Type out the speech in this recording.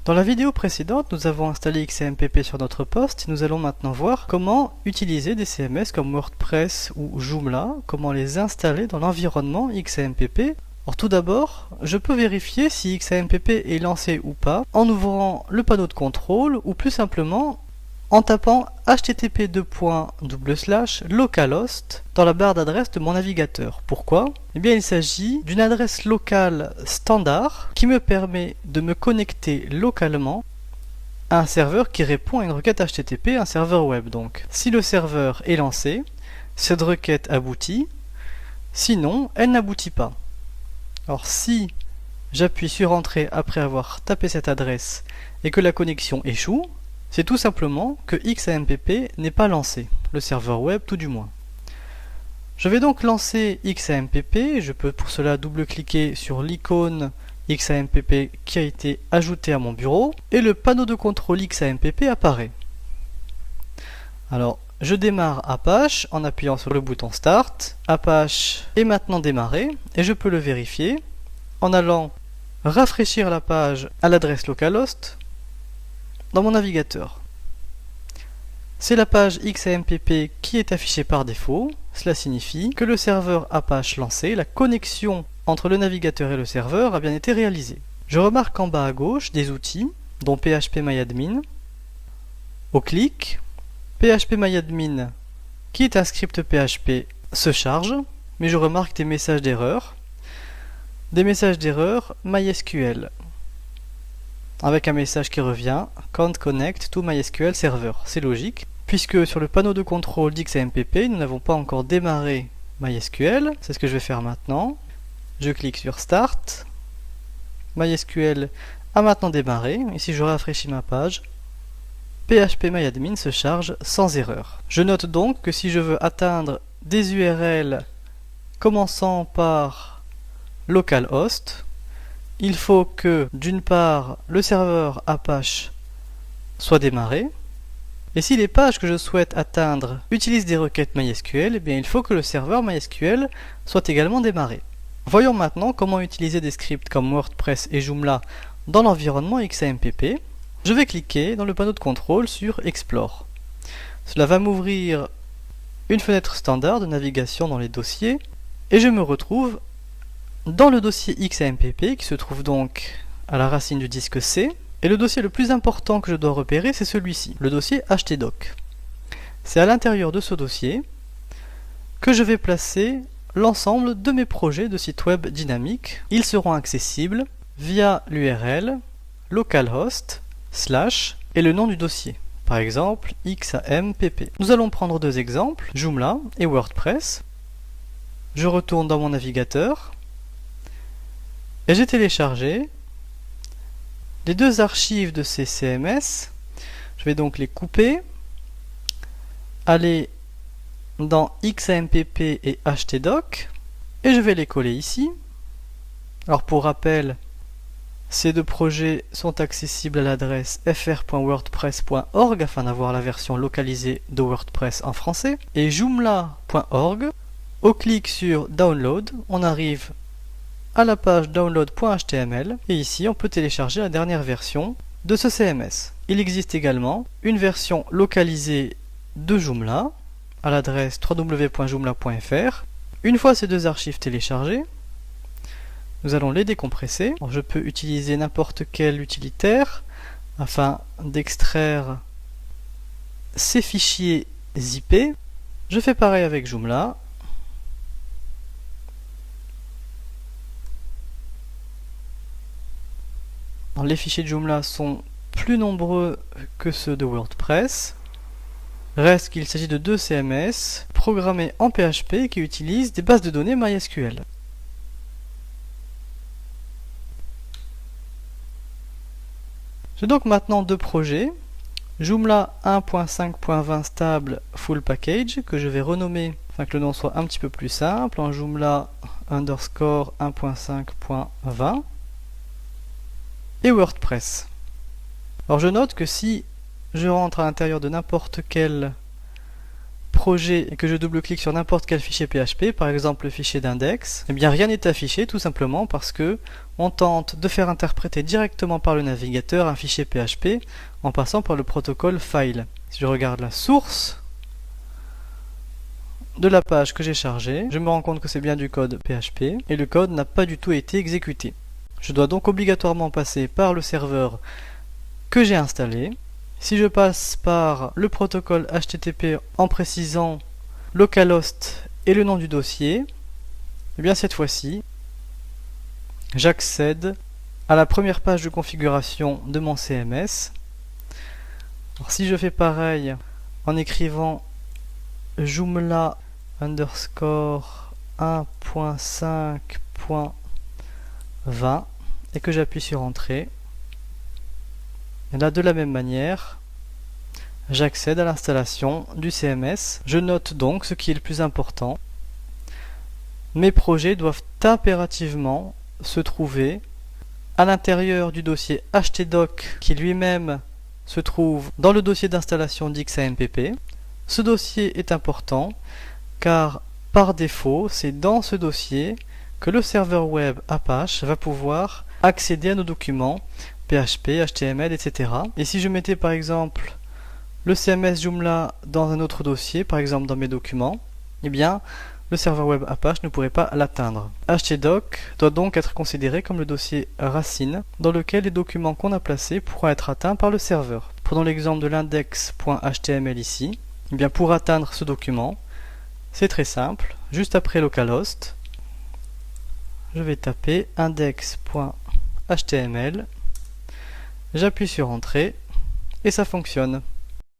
Dans la vidéo précédente, nous avons installé XAMPP sur notre poste et nous allons maintenant voir comment utiliser des CMS comme WordPress ou Joomla, comment les installer dans l'environnement XAMPP. Alors tout d'abord, je peux vérifier si XAMPP est lancé ou pas en ouvrant le panneau de contrôle ou plus simplement en tapant http://localhost dans la barre d'adresse de mon navigateur. Pourquoi? Eh bien, il s'agit d'une adresse locale standard qui me permet de me connecter localement à un serveur qui répond à une requête HTTP, un serveur web donc. Si le serveur est lancé, cette requête aboutit, sinon elle n'aboutit pas. Alors si j'appuie sur Entrée après avoir tapé cette adresse et que la connexion échoue, c'est tout simplement que XAMPP n'est pas lancé, le serveur web tout du moins. Je vais donc lancer XAMPP, je peux pour cela double-cliquer sur l'icône XAMPP qui a été ajoutée à mon bureau, et le panneau de contrôle XAMPP apparaît. Alors, je démarre Apache en appuyant sur le bouton Start. Apache est maintenant démarré, et je peux le vérifier en allant rafraîchir la page à l'adresse localhost dans mon navigateur. C'est la page XAMPP qui est affichée par défaut. Cela signifie que le serveur Apache lancé, la connexion entre le navigateur et le serveur a bien été réalisée. Je remarque en bas à gauche des outils, dont phpMyAdmin. Au clic, phpMyAdmin, qui est un script PHP, se charge, mais je remarque des messages d'erreur. Des messages d'erreur MySQL, avec un message qui revient Can't connect to MySQL server. C'est logique, puisque sur le panneau de contrôle d'XAMPP, nous n'avons pas encore démarré MySQL. C'est ce que je vais faire maintenant. Je clique sur Start. MySQL a maintenant démarré. Et si je rafraîchis ma page, phpMyAdmin se charge sans erreur. Je note donc que si je veux atteindre des URL commençant par localhost, il faut que, d'une part, le serveur Apache soit démarré, et si les pages que je souhaite atteindre utilisent des requêtes MySQL, eh bien il faut que le serveur MySQL soit également démarré. Voyons maintenant comment utiliser des scripts comme WordPress et Joomla dans l'environnement XAMPP. Je vais cliquer dans le panneau de contrôle sur Explore. Cela va m'ouvrir une fenêtre standard de navigation dans les dossiers, et je me retrouve dans le dossier XAMPP qui se trouve donc à la racine du disque C, et le dossier le plus important que je dois repérer, c'est celui-ci, le dossier htdoc. C'est à l'intérieur de ce dossier que je vais placer l'ensemble de mes projets de sites web dynamiques. Ils seront accessibles via l'URL localhost / et le nom du dossier, par exemple XAMPP. Nous allons prendre deux exemples, Joomla et WordPress. Je retourne dans mon navigateur et j'ai téléchargé les deux archives de ces CMS. Je vais donc les couper, aller dans XAMPP et htdoc, et je vais les coller ici. Alors pour rappel, ces deux projets sont accessibles à l'adresse fr.wordpress.org afin d'avoir la version localisée de WordPress en français, et joomla.org. Au clic sur Download, on arrive à la page download.html, et ici on peut télécharger la dernière version de ce CMS. Il existe également une version localisée de Joomla à l'adresse www.joomla.fr. Une fois ces deux archives téléchargées, nous allons les décompresser. Alors, je peux utiliser n'importe quel utilitaire afin d'extraire ces fichiers zippés. Je fais pareil avec Joomla. Les fichiers de Joomla sont plus nombreux que ceux de WordPress. Reste qu'il s'agit de deux CMS programmés en PHP qui utilisent des bases de données MySQL. J'ai donc maintenant deux projets. Joomla 1.5.20 stable full package que je vais renommer afin que le nom soit un petit peu plus simple en Joomla _ 1.5.20. Et WordPress. Alors je note que si je rentre à l'intérieur de n'importe quel projet et que je double-clique sur n'importe quel fichier PHP, par exemple le fichier d'index, eh bien rien n'est affiché tout simplement parce que on tente de faire interpréter directement par le navigateur un fichier PHP en passant par le protocole file. Si je regarde la source de la page que j'ai chargée, je me rends compte que c'est bien du code PHP et le code n'a pas du tout été exécuté. Je dois donc obligatoirement passer par le serveur que j'ai installé. Si je passe par le protocole HTTP en précisant localhost et le nom du dossier, eh bien cette fois-ci, j'accède à la première page de configuration de mon CMS. Alors, si je fais pareil en écrivant Joomla underscore 1.5.20 et que j'appuie sur Entrée, et là, de la même manière, j'accède à l'installation du CMS. Je note donc ce qui est le plus important. Mes projets doivent impérativement se trouver à l'intérieur du dossier htdoc qui lui-même se trouve dans le dossier d'installation d'XAMPP. Ce dossier est important car par défaut, c'est dans ce dossier que le serveur web Apache va pouvoir accéder à nos documents PHP, HTML, etc. Et si je mettais par exemple le CMS Joomla dans un autre dossier, par exemple dans mes documents, eh bien le serveur web Apache ne pourrait pas l'atteindre. htdoc doit donc être considéré comme le dossier racine dans lequel les documents qu'on a placés pourront être atteints par le serveur. Prenons l'exemple de l'index.html ici. Eh bien pour atteindre ce document, c'est très simple. Juste après localhost, je vais taper index.html. J'appuie sur Entrée et ça fonctionne.